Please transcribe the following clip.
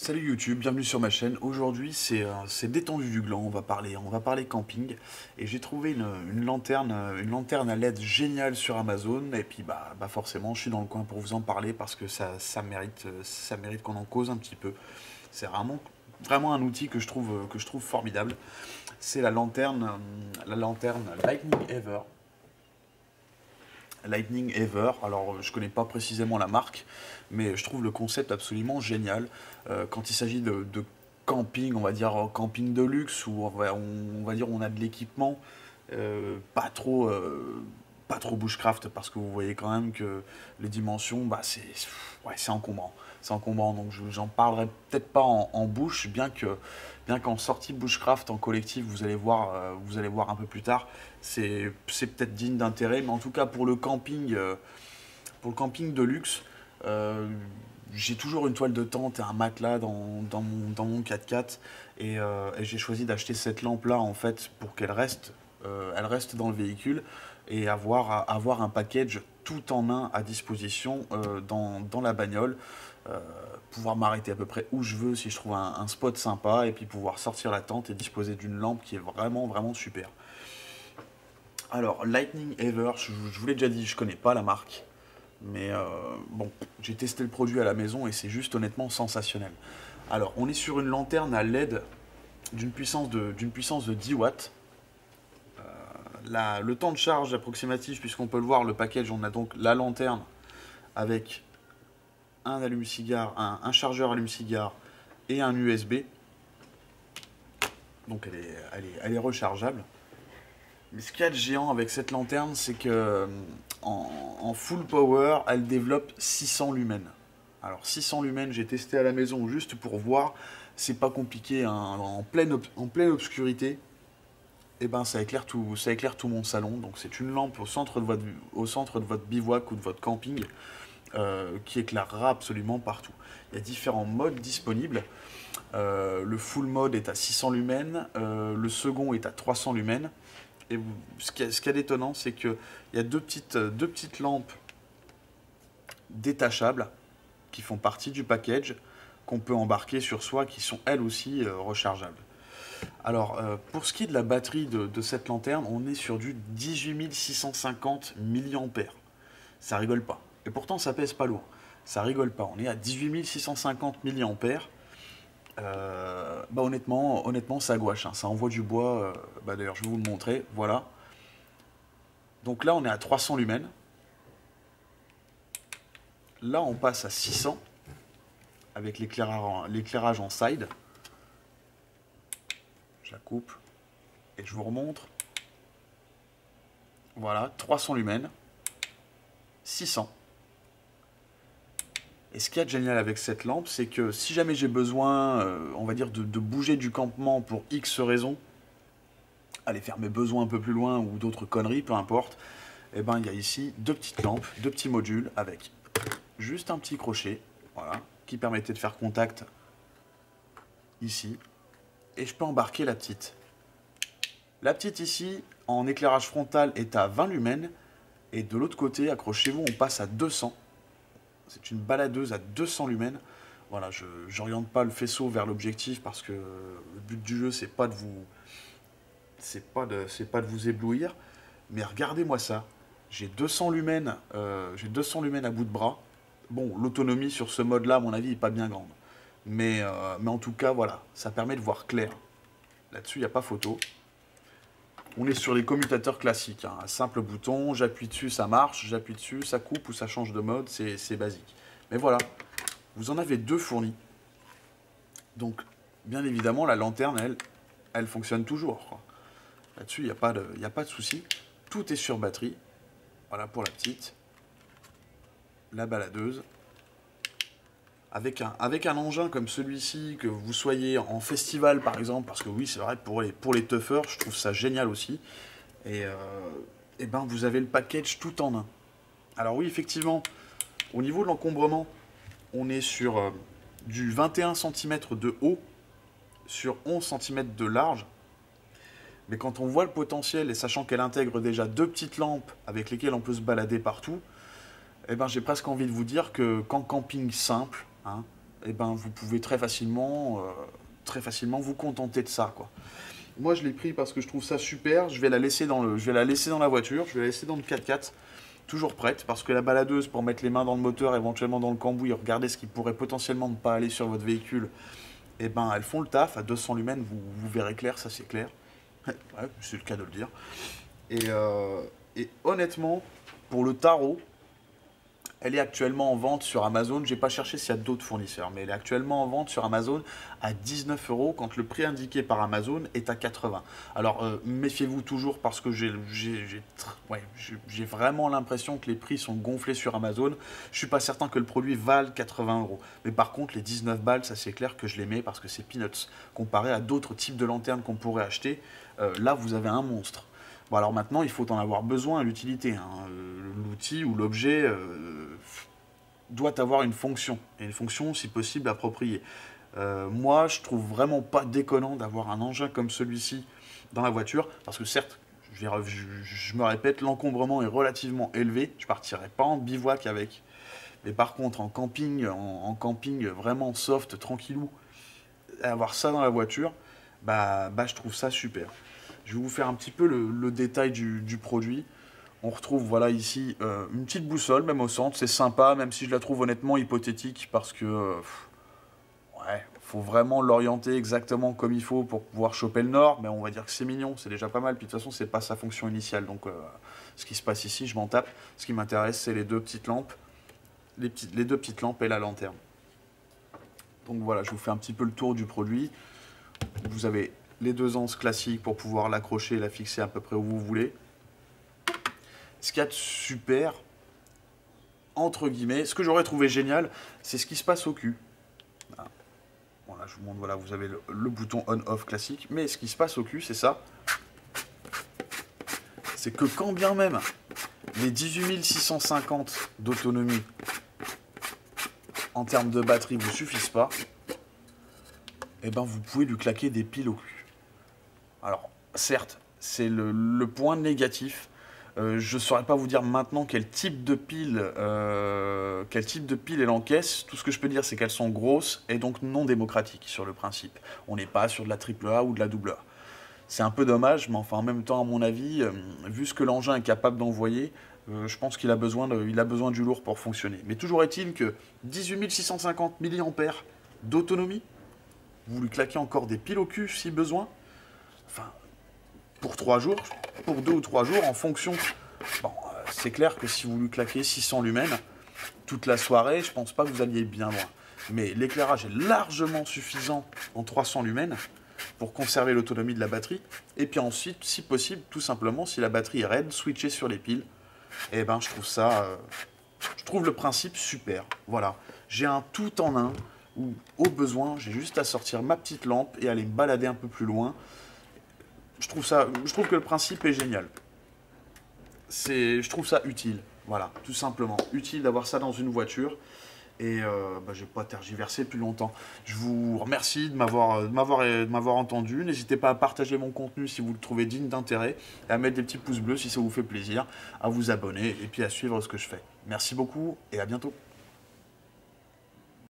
Salut YouTube, bienvenue sur ma chaîne. Aujourd'hui c'est détendu du gland, on va parler camping. Et j'ai trouvé une lanterne à LED géniale sur Amazon. Et puis forcément je suis dans le coin pour vous en parler parce que ça mérite qu'on en cause un petit peu. C'est vraiment un outil que je trouve formidable. C'est la lanterne Lightning Ever. Lightning Ever. Alors, je connais pas précisément la marque, mais je trouve le concept absolument génial. Quand il s'agit de camping, on va dire camping de luxe, où on va dire on a de l'équipement, pas trop bushcraft, parce que vous voyez quand même que les dimensions, c'est encombrant. C'est encombrant, donc j'en parlerai peut-être pas en bouche, bien qu'en sortie bushcraft en collectif, vous allez voir un peu plus tard, c'est peut-être digne d'intérêt, mais en tout cas pour le camping de luxe, euh, j'ai toujours une toile de tente et un matelas dans mon 4x4 et j'ai choisi d'acheter cette lampe-là en fait pour elle reste dans le véhicule et avoir un package tout en un à disposition dans la bagnole. Euh, Pouvoir m'arrêter à peu près où je veux si je trouve un spot sympa et puis pouvoir sortir la tente et disposer d'une lampe qui est vraiment super. Alors, Lightning Ever, je vous l'ai déjà dit, je connais pas la marque. Mais bon, j'ai testé le produit à la maison et c'est juste honnêtement sensationnel. Alors, on est sur une lanterne à LED d'une puissance de 10 watts. Le temps de charge approximatif, puisqu'on peut le voir, le package, on a donc la lanterne avec un allume-cigare, un chargeur allume-cigare et un USB. Donc elle est rechargeable. Mais ce qu'il y a de géant avec cette lanterne, c'est que en full power, elle développe 600 lumens. Alors 600 lumens, j'ai testé à la maison juste pour voir. C'est pas compliqué, hein. En pleine obscurité, et ben ça éclaire tout mon salon. Donc c'est une lampe au centre de votre bivouac ou de votre camping qui éclairera absolument partout. Il y a différents modes disponibles. Le full mode est à 600 lumens, le second est à 300 lumens. Et ce qui est d'étonnant, c'est qu'il y a deux petites lampes détachables qui font partie du package qu'on peut embarquer sur soi, qui sont elles aussi rechargeables. Alors, pour ce qui est de la batterie de cette lanterne, on est sur du 18 650 milliampères. Ça rigole pas. Et pourtant, ça pèse pas lourd. Ça rigole pas. On est à 18 650 milliampères. Honnêtement, ça gouache, hein. Ça envoie du bois. D'ailleurs, je vais vous le montrer. Voilà. Donc là, on est à 300 lumens. Là, on passe à 600 avec l'éclairage en side. Je la coupe et je vous remontre. Voilà, 300 lumens, 600. Et ce qu'il y a de génial avec cette lampe, c'est que si jamais j'ai besoin, on va dire, de bouger du campement pour X raisons, aller faire mes besoins un peu plus loin ou d'autres conneries, peu importe, et ben il y a ici deux petites lampes, deux petits modules avec juste un petit crochet, voilà, qui permettait de faire contact ici. Et je peux embarquer la petite. La petite ici, en éclairage frontal, est à 20 lumens. Et de l'autre côté, accrochez-vous, on passe à 200. C'est une baladeuse à 200 lumens. Voilà, je n'oriente pas le faisceau vers l'objectif parce que le but du jeu, c'est pas de vous éblouir. Mais regardez-moi ça. J'ai 200 lumens à bout de bras. Bon, l'autonomie sur ce mode-là, à mon avis, n'est pas bien grande. Mais en tout cas, voilà, ça permet de voir clair. Là-dessus, il n'y a pas photo. On est sur les commutateurs classiques, hein. Un simple bouton, j'appuie dessus, ça marche, j'appuie dessus, ça coupe ou ça change de mode, c'est basique. Mais voilà, vous en avez deux fournis. Donc, bien évidemment, la lanterne, elle fonctionne toujours. Là-dessus, il n'y a pas de souci. Tout est sur batterie. Voilà pour la petite. La baladeuse. Avec un engin comme celui-ci, que vous soyez en festival par exemple, parce que oui, c'est vrai, pour les toughers, je trouve ça génial aussi. Et ben, vous avez le package tout en un. Alors oui, effectivement, au niveau de l'encombrement, on est sur du 21 cm de haut sur 11 cm de large. Mais quand on voit le potentiel, et sachant qu'elle intègre déjà deux petites lampes avec lesquelles on peut se balader partout, eh ben, j'ai presque envie de vous dire que qu'en camping simple, hein, et ben vous pouvez très facilement vous contenter de ça, quoi. Moi, je l'ai pris parce que je trouve ça super. Je vais la laisser je vais la laisser dans la voiture. Je vais la laisser dans le 4x4, toujours prête, parce que la baladeuse pour mettre les mains dans le moteur, éventuellement dans le cambouis, regarder ce qui pourrait potentiellement ne pas aller sur votre véhicule. Et ben, elles font le taf. À 200 lumens, vous verrez clair, ça c'est clair. Ouais, c'est le cas de le dire. Et honnêtement, pour le tarot, elle est actuellement en vente sur Amazon. J'ai pas cherché s'il y a d'autres fournisseurs, mais elle est actuellement en vente sur Amazon à 19 euros quand le prix indiqué par Amazon est à 80. Alors méfiez-vous toujours parce que j'ai vraiment l'impression que les prix sont gonflés sur Amazon. Je suis pas certain que le produit vale 80 euros. Mais par contre, les 19 balles, ça c'est clair que je les mets parce que c'est peanuts. Comparé à d'autres types de lanternes qu'on pourrait acheter, là vous avez un monstre. Bon, alors maintenant, il faut en avoir besoin à l'utilité, hein. L'outil ou l'objet doit avoir une fonction, et une fonction, si possible, appropriée. Moi, je trouve vraiment pas déconnant d'avoir un engin comme celui-ci dans la voiture, parce que certes, je me répète, l'encombrement est relativement élevé, je partirai pas en bivouac avec. Mais par contre, en camping vraiment soft, tranquillou, avoir ça dans la voiture, je trouve ça super. Je vais vous faire un petit peu le détail du produit. On retrouve voilà ici une petite boussole, même au centre, c'est sympa, même si je la trouve honnêtement hypothétique, parce que ouais, faut vraiment l'orienter exactement comme il faut pour pouvoir choper le nord, mais on va dire que c'est mignon, c'est déjà pas mal, puis de toute façon c'est pas sa fonction initiale, donc ce qui se passe ici, je m'en tape. Ce qui m'intéresse, c'est les deux petites lampes, les deux petites lampes et la lanterne. Donc voilà, je vous fais un petit peu le tour du produit. Vous avez les deux anses classiques pour pouvoir l'accrocher et la fixer à peu près où vous voulez. Ce qu'il y a de super, entre guillemets, ce que j'aurais trouvé génial, c'est ce qui se passe au cul. Voilà, je vous montre, voilà, vous avez le bouton on-off classique, mais ce qui se passe au cul, c'est ça. C'est que quand bien même les 18 650 d'autonomie en termes de batterie vous suffisent pas, et ben vous pouvez lui claquer des piles au cul. Alors, certes, c'est le point négatif. Je ne saurais pas vous dire maintenant quel type de pile elle encaisse. Tout ce que je peux dire, c'est qu'elles sont grosses et donc non démocratiques sur le principe. On n'est pas sur de la AAA ou de la AA. C'est un peu dommage, mais enfin en même temps, à mon avis, vu ce que l'engin est capable d'envoyer, je pense qu'il a besoin du lourd pour fonctionner. Mais toujours est-il que 18 650 mAh d'autonomie, vous lui claquez encore des piles au cul si besoin. Enfin, pour 3 jours, pour 2 ou 3 jours, en fonction. Bon, c'est clair que si vous lui claquez 600 lumens, toute la soirée, je pense pas que vous alliez bien loin. Mais l'éclairage est largement suffisant en 300 lumens pour conserver l'autonomie de la batterie. Et puis ensuite, si possible, tout simplement, si la batterie est raide, switcher sur les piles. Et ben, je trouve le principe super. Voilà, j'ai un tout en un où, au besoin, j'ai juste à sortir ma petite lampe et aller me balader un peu plus loin. Je trouve que le principe est génial. Je trouve ça utile, voilà, tout simplement. Utile d'avoir ça dans une voiture. Et je ne vais pas tergiverser plus longtemps. Je vous remercie de m'avoir entendu. N'hésitez pas à partager mon contenu si vous le trouvez digne d'intérêt, et à mettre des petits pouces bleus si ça vous fait plaisir, à vous abonner et puis à suivre ce que je fais. Merci beaucoup et à bientôt.